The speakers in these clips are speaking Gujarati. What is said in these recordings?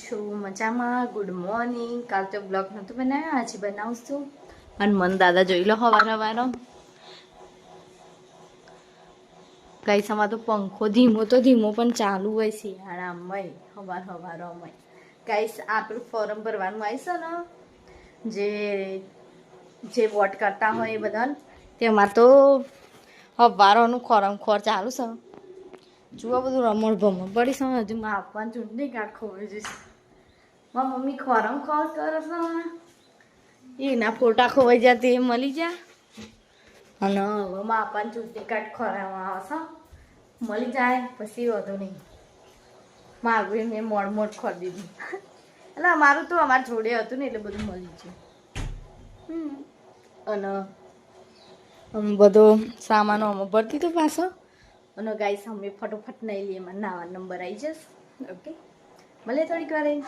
છો મજામાં? Good morning. કાલ તો બ્લોગ નહોતું બનાવ્યો, આજે બનાવું છું. અને મન દાદા જોઈ લો હવારનો ગાઈસ. આમાં તો પંખો ધીમો પણ ચાલુ હોય શિયાળામાં હવારમાં ગાઈસ. આપણું ફોર્મ ભરવાનું આવશે ને, જે વોટ કરતા હોય એ બધા, તેમાં તો હવારોનું ખોર ચાલુ છે. જુઓ બધું રમણ ભમણ પડી છે. હજુ માં આપવાનું ચૂંટણી કાર્ડ ખોવાઈ જશે. મારી મમ્મી ખોરમ ખોર કરે છે, એના ફોટા ખોવાઈ જાય તે મળી જાય. અને હવે માં આપવાનું ચૂંટણી કાર્ડ ખોરામાં આવશે, મળી જાય પછી વધુ નહીં. મારું મેં મોડ ખોરી દીધું. એટલે અમારું તો અમારા જોડે હતું ને એટલે બધું મળી ગયું. અને અમે બધો સામાનો અમે ભરતી તો પાછો. અને ગાઈસ અમે ફટોફટ નહીં લઈએ, એમાં નાવા નંબર આવી જશે. ઓકે, ભલે થોડીક વાર નહીં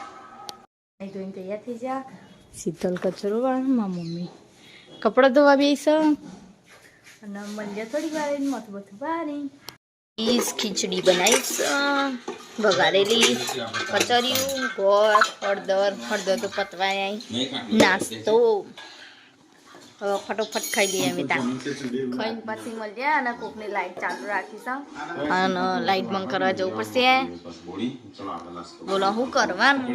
ધોઈને તૈયાર થઈ જા. શીતલ કચરો વાળા મારી મમ્મી કપડાં ધોવા બેસ. અને મળ્યા થોડીક વાર મથું મથું બારી ખીચડી બનાવીશ, વઘારેલી કચરિયું, ગોળ, હળદર તો પતવાય નાસ્તો. હવે ફટોફટ ખાઈ લઈએ અમે ત્યાં. ખાઈને પછી મળીએ. અને કોકની લાઈટ ચાલુ રાખીશ અને લાઈટ બંધ કરવા જવું પડશે. બોલો શું કરવાનું?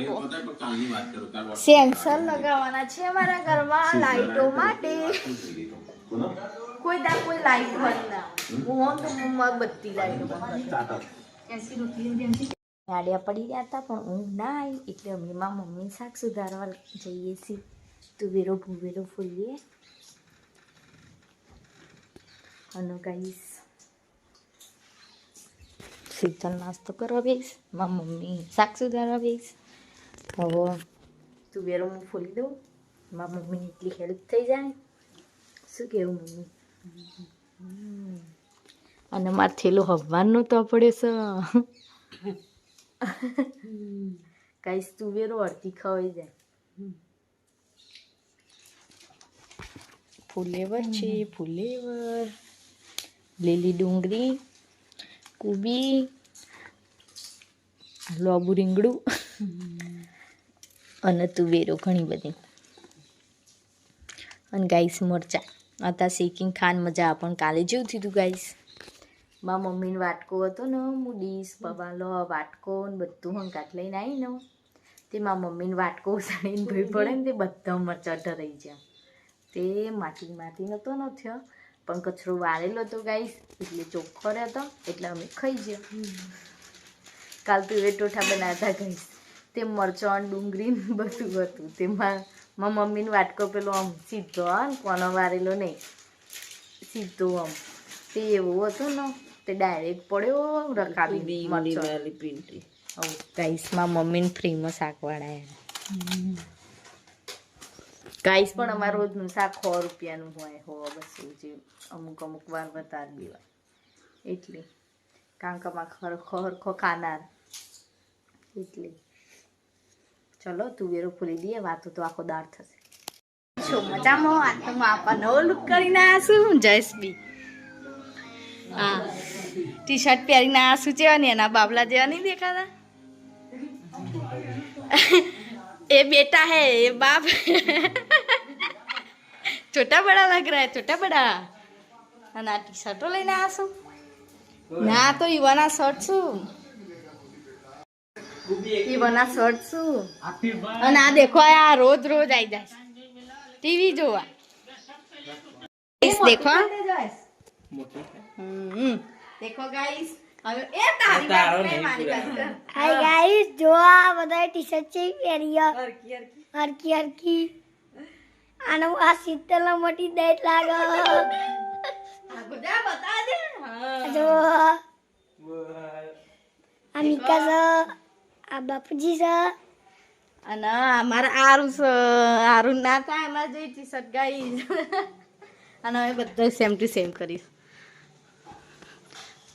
સેન્સર લગાવવાના છે અમારા ઘરમાં લાઈટો માટે. કોઈ લાઈટ બંધ ના હું તો બધી લાઈટો બંધ. ગાડિયા પડી ગયા હતા પણ ઊંઘ ના આવી, એટલે અમે મારા મમ્મી શાક સુધારવા જઈએ છીએ. તુવેરો ભૂવેરો ફૂલીએ. અને ગાઈસ શીતલ નાસ્તો કરવા બેસ, મારી મમ્મી શાક સુધારવા બેસ. હવે તુવેરો હું ફોલી દઉં, મારી મમ્મીની એટલી હેલ્પ થઈ જાય. શું કહેવું મમ્મી? અને મારે થેલું હવાનું તો પડે છે. ગાઈસ તુવેરો અડધી ખવાઈ જાય. ફુલેવર છે, ફુલેવર, લીલી ડુંગળી, કુબી, લોબુ રીંગણું અને તુવેરો ઘણી બધી. અને ગાઈસ મરચા અત્યારે શેકીને ખાન મજા આવે. પણ કાલે જેવું થયું ગાઈસ, મારા મમ્મીનો વાટકો હતો ને, હું ડીશ પવાલો વાટકો ને બધું હંકાટ લઈને આવી ને, તે મારા મમ્મીનો વાટકો ઉસાડીને ભોય પડે ને તે બધા મરચાં ઢરાઈ ગયા. તે માટી નહોતો થયો પણ કચરો વાળેલો હતો ગાઈસ, એટલે ચોખ્ખો રહેતો એટલે અમે ખાઈ ગયા. કાલ તુવેર ટોઠા બનાવ્યા હતા ગાઈસ. તે મરચાં ડુંગળી બધું હતું. તેમાં મારા મમ્મીનો વાટકો પેલો આમ સીધો કોનો વારેલો નહીં, સીધો આમ તે એવું હતું ને, તે ડાયરેક્ટ પડ્યો રકાબી મરચાં. ગાઈસ મારા મમ્મીને ફ્રીમાં શાક વાળાયા. ગાઈસ પણ અમારે રોજનું શાક 100 રૂપિયાનું હોય, 100-200 જે અમુક વાર વધારે બી હોય. એટલે કારણ કે અમારે ખરખો ખાનાર એટલે. ચલો તુવેરો ફૂલી દઈએ, વાતો તો આખો દાળ થશે. છો મજામાં? આ તો આપા નવો લુક કરીને આવ્યા છું. જયશ્રી હા ટી શર્ટ પહેરીને આવ્યા છું. જેવા ને એના બાબલા જેવા નહીં દેખાતા? એ બેટા હે એ બાપ. छोटा बड़ा लग रहा है, छोटा बड़ा. અને આ ટી શર્ટો લઈને આશું ના, તો ઈવાના શર્ટ શું, ઈવાના શર્ટ શું. અને આ દેખો, આ રોજ આવી જાય ટીવી જોવા. દેખો દેખો ગાઈસ. હવે એ તારી મારી પાસે. હાય ગાઈસ, જો આ બધા ટી શર્ટ છે પહેરી હરકી આનો આ શીતલ મોટી દેટ લાગો. આ બધા બતા દે. જો આ મિકા છે, આ બાપુજી છે, અને અમારા આરું છે. આરું ના થાય અમારે જે ટી શર્ટ ગાઈસ. અને હવે બધા સેમ ટુ સેમ કરીશ.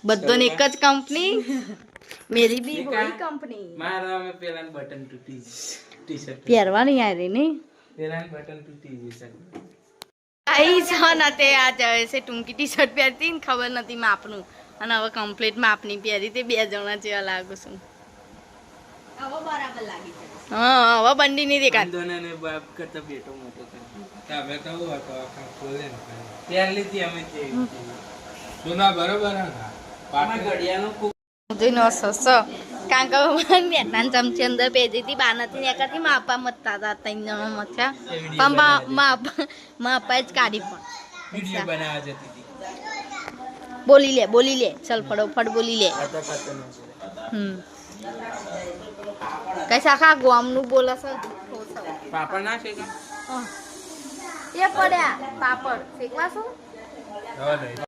બધોને એક જ કંપની, મેરી બી વહી કંપની. મારા મે પેલા બટન તૂટી ટી-શર્ટ પહેરવાની આવી નહીં. પેલા બટન તૂટી ગઈ. આઈ છે ને તે આ જશે ટૂંકી ટી શર્ટ પહેરતી ને ખબર નથી માપનું, અને હવે કમ્પ્લીટ માપની પહેરી. તે 2 જણા જેવા લાગુ છું. હવે બરાબર લાગી છે હા હવે બંડી નહીં દેખાત બંધોને બાપ કરતા બેટો મોટો થાય તમે તો હું હતો આખા ખોલે ને પહેલીથી અમે તે સોના બરોબર હા પાટે ઘડિયાનો ખૂબ જોઈને સસ કારણ કે બેટાન ચમચી અંદર ભેજી હતી બાનાથી નીકળતી માપા મતતા હતા 3 જણો મથ્યા પણ માપા જ કાઢી વિડિયો બનાવવા જતી હતી બોલી લે ચલ ફટોફટ બોલી લે ખાતા ખાતા ન કઈ શાખા ગોમનું બોલે છે પાપડ ના છે કે એ પડ્યા પાપડ શેકવા શું હવે નહીં